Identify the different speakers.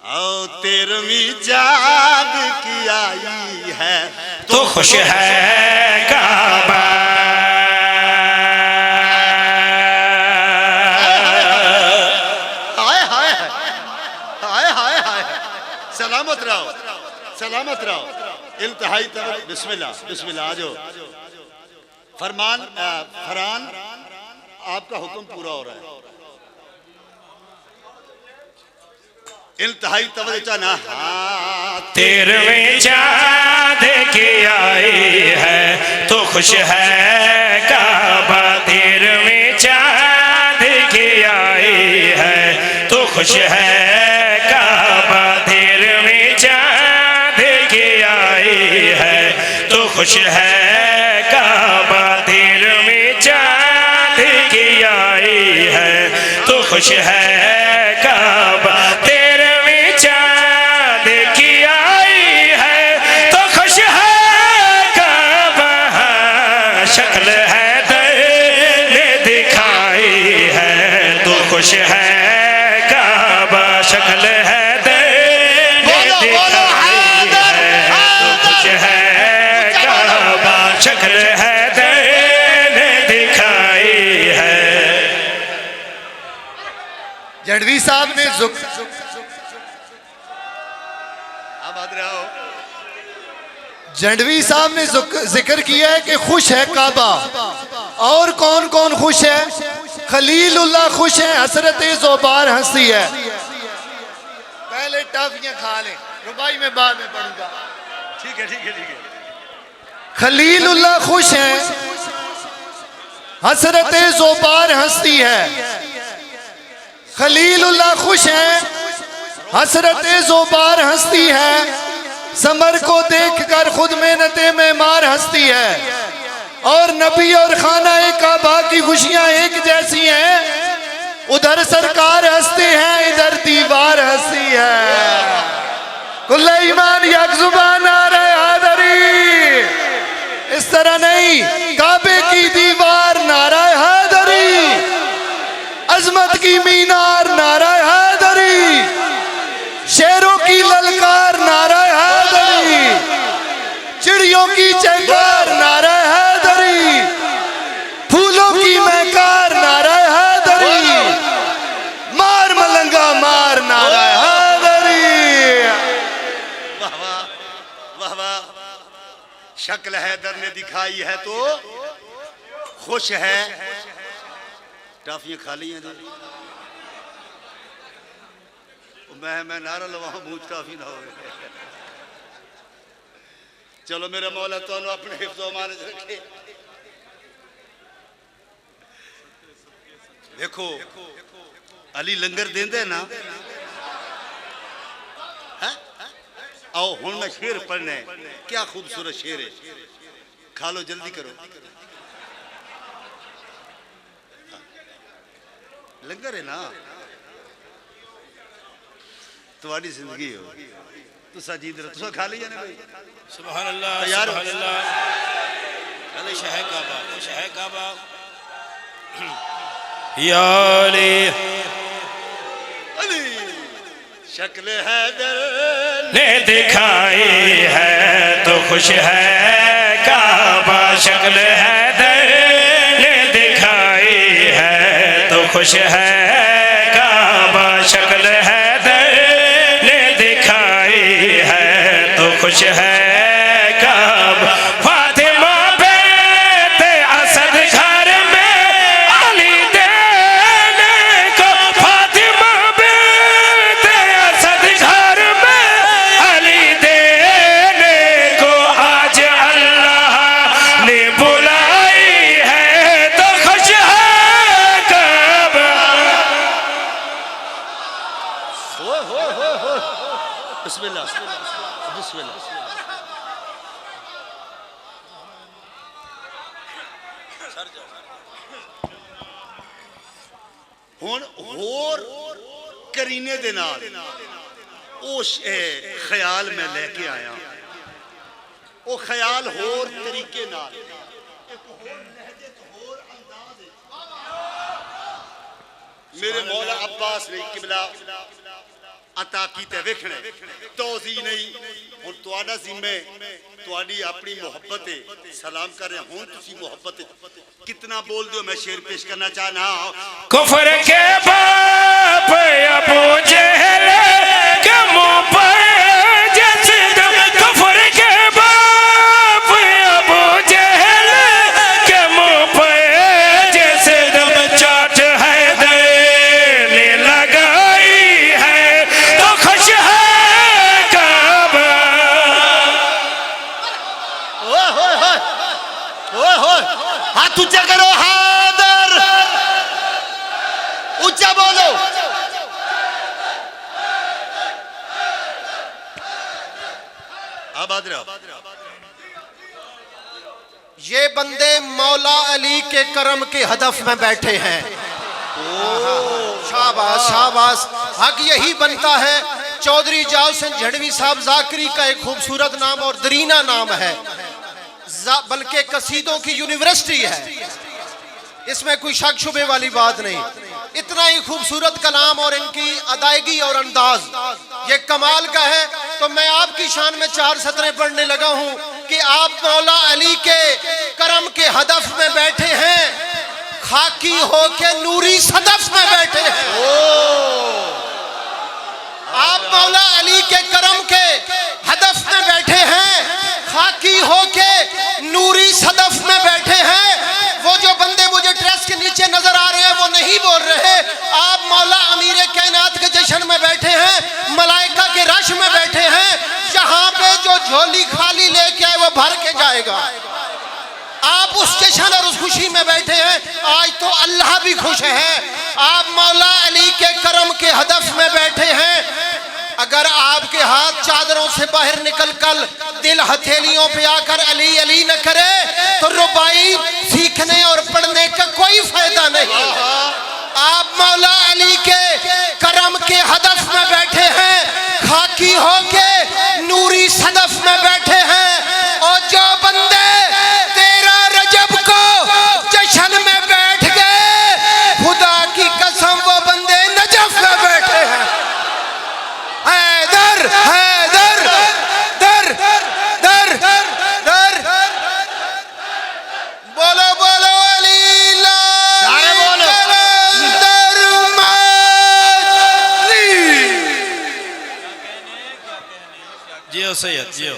Speaker 1: और 13वीं जाग की आई है
Speaker 2: तो खुश है काबा।
Speaker 1: हाय हाय हाय हाय हाय, सलामत रहो, सलामत रहो। इंतहाई तवज्जो, बिस्मिल्लाह बिस्मिल्लाह। आ जाओ। फरमान फरहान, आपका हुक्म पूरा हो रहा है। इंतहाई तवज्जो ना।
Speaker 2: 13वीं चाँद की आई है तो खुश है काबा। 13वीं चाँद की आई है तो खुश है काबा। 13वीं चाँद की आई है तो खुश है काबा। 13वीं चाँद की आई है तो खुश है काबा। 13वीं चाँद की आई है तो खुश है काबा। शक्ल है ने दिखाई है तो खुश है काबा। शक्ल है शक्ल है दिखाई है।
Speaker 3: जड़वी साहब ने जड़वी साहब ने जिक्र किया है कि खुश है काबा। और कौन कौन खुश है? खलीलुल्लाह खुश है, हसरत ज़ोबार हंसी है। पहले टाफियां खा लें, रुबाई में बाद में पढ़ूंगा।
Speaker 1: ठीक है ठीक है ठीक है।
Speaker 3: खलीलुल्लाह खुश है, हसरत ज़ोबार हंसती है। खलीलुल्लाह खुश है, हसरत ज़ोबार हंसती है। समर को देखकर खुद मेहनते में मार हंसती है। और नबी और खाना काबा की खुशियां एक जैसी हैं। उधर सरकार हंसते हैं, इधर दीवार हंसती है। कुल्ला ईमान यक जुबान आ रहे हैदरी। इस तरह नहीं, काबे की दीवार नारा हैदरी, अजमत की मीनार नारा हैदरी, शेरों की ललकार नारा हैदरी, चिड़ियों की चहकार नारा हैदरी, फूलों की महकार नारा हैदरी, मार मलंगा मार नारा हैदरी।
Speaker 1: वाह वाह वाह वाह। शक्ल हैदर ने दिखाई है तो खुश है। टाफियां खाली हैं। मैं नारा लवाऊं, मुझ टाफी ना हो। चलो मेरा मौला तो अपने हिफ्ज़ व अमान रखे। देखो अली लंगर देंदे ना। आओ हुन मैं शेर पढ़ना है। क्या खूबसूरत शेर है। खा लो, जल्दी करो। लंगर है ना, तुम्हारी जिंदगी हो। तुसा जीत रहे, तुसा खा लिया ना भाई।
Speaker 2: सुभान अल्लाह
Speaker 1: तैयार हो?
Speaker 2: सुभान अल्लाह। खुश है काबा, खुश है काबा। या
Speaker 1: अली शक्ल हैदर
Speaker 2: ने दिखाई है तो खुश है काबा। शक्ल है ने दिखाई है तो खुश है काबा। शक्ल है ने दिखाई है तो खुश है काबा। फातिमा बेटे असद घर में अली देने को। फातिमा बेटे असद घर में अली देने को। आज अल्लाह ने बुलाई है तो खुश है काबा।
Speaker 1: बिस्मिल्लाह बिस्मिल्लाह। हुन होर करीने दे नाल उस ख्याल में लेके आया। वो ख्याल होर तरीके नाल, मेरे मौला अब्बास ने किबला अता कीते वेखने तोजी नहीं हुन तुहाडा जिम्मे तुहाडी अपनी मोहब्बत है सलाम कर रहे हुन तुसी मोहब्बत कितना बोल दो मैं शेर पेश करना चाहना
Speaker 2: कुफर के बाप अबू जहल के मुंह पर जैसे दम कुफर के बाप अबू जहल के मुंह पर जैसे दम चाट है ने लगाई है तो खुश है काबा
Speaker 1: ओए होए होए ओए होए हाथ ऊंचा करो हैदर ऊंचा बोलो आबाद रहो
Speaker 4: ये बंदे मौला अली के करम के हदफ में बैठे हैं। शाबाश शाबाश हक यही बनता है। चौधरी जावसन झड़वी साहब जाकरी का एक खूबसूरत नाम और दरीना नाम है, बल्कि कसीदों की यूनिवर्सिटी है, इसमें कोई शक शुबे वाली बात नहीं। इतना ही खूबसूरत कलाम और इनकी अदायगी और अंदाज ये कमाल का है। तो मैं आपकी शान में 4 सतरें पढ़ने लगा हूं कि आप मौला अली के करम के हदफ में बैठे हैं, खाकी होके नूरी सदफ में बैठे हैं। आप मौला अली के करम के हदफ में बैठे हैं, खाकी होके नूरी सदफ में बैठे हैं। वो जो बंदे मुझे ड्रेस के नीचे नजर आ रहे हैं वो नहीं बोल रहे। आप मौला अमीर कायनात के जश्न में बैठे हैं, मलाइका के रश में बैठे हैं। यहाँ पे जो झोली खाली लेके आए वो भर के जाएगा। आप उस जश्न और उस खुशी में बैठे हैं। आज तो अल्लाह भी खुश है। आप मौला अली के करम के हदफ में बैठे हैं। अगर आपके हाथ चादरों से बाहर निकल कर दिल हथेलियों पे आकर अली अली न करे तो रुबाई सीखने और पढ़ने का कोई फायदा नहीं। आप मौला अली के करम के हदफ में बैठे हैं, खाकी होके नूरी सदफ में बैठे हैं। और जो बंदे 13 रजब को जश्न में बैठ गए, खुदा की कसम वो बंदे नजफ में बैठे हैं। हैदर हैदर दर दर दर बोलो बोलो अली
Speaker 1: सारे बोलो
Speaker 2: जियो सैयद जियो